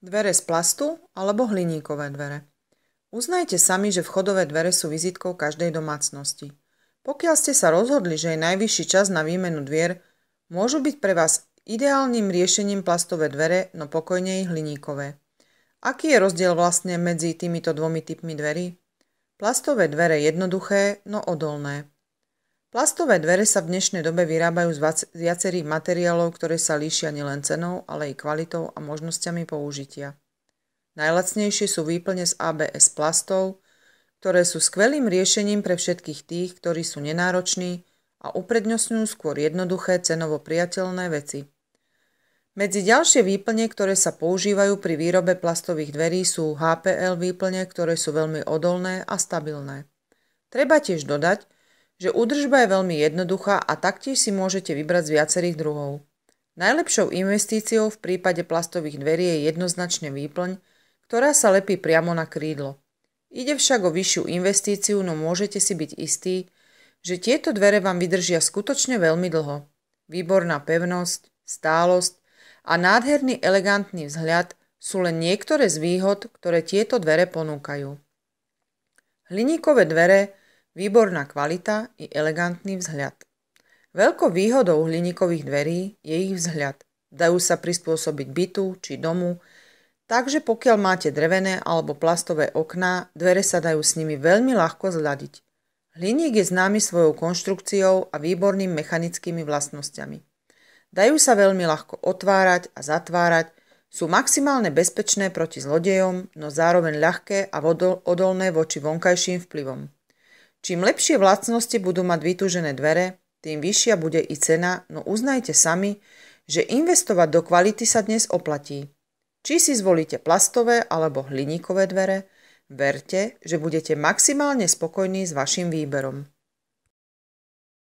Dvere z plastu alebo hliníkové dvere. Uznajte sami, že vchodové dvere sú vizitkou každej domácnosti. Pokiaľ ste sa rozhodli, že je najvyšší čas na výmenu dvier, môžu byť pre vás ideálnym riešením plastové dvere, no pokojne i hliníkové. Aký je rozdiel vlastne medzi týmito dvomi typmi dverí? Plastové dvere jednoduché, no odolné. Plastové dvere sa v dnešnej dobe vyrábajú z viacerých materiálov, ktoré sa líšia nielen cenou, ale i kvalitou a možnosťami použitia. Najlacnejšie sú výplne z ABS plastov, ktoré sú skvelým riešením pre všetkých tých, ktorí sú nenároční a uprednostňujú skôr jednoduché, cenovo priateľné veci. Medzi ďalšie výplne, ktoré sa používajú pri výrobe plastových dverí, sú HPL výplne, ktoré sú veľmi odolné a stabilné. Treba tiež dodať, že údržba je veľmi jednoduchá a taktiež si môžete vybrať z viacerých druhov. Najlepšou investíciou v prípade plastových dverí je jednoznačne výplň, ktorá sa lepí priamo na krídlo. Ide však o vyššiu investíciu, no môžete si byť istí, že tieto dvere vám vydržia skutočne veľmi dlho. Výborná pevnosť, stálosť a nádherný elegantný vzhľad sú len niektoré z výhod, ktoré tieto dvere ponúkajú. Hliníkové dvere, výborná kvalita i elegantný vzhľad. Veľkou výhodou hliníkových dverí je ich vzhľad. Dajú sa prispôsobiť bytu či domu, takže pokiaľ máte drevené alebo plastové okná, dvere sa dajú s nimi veľmi ľahko zladiť. Hliník je známy svojou konštrukciou a výborným mechanickými vlastnosťami. Dajú sa veľmi ľahko otvárať a zatvárať, sú maximálne bezpečné proti zlodejom, no zároveň ľahké a odolné voči vonkajším vplyvom. Čím lepšie vlastnosti budú mať vytúžené dvere, tým vyššia bude i cena, no uznajte sami, že investovať do kvality sa dnes oplatí. Či si zvolíte plastové alebo hliníkové dvere, verte, že budete maximálne spokojní s vašim výberom.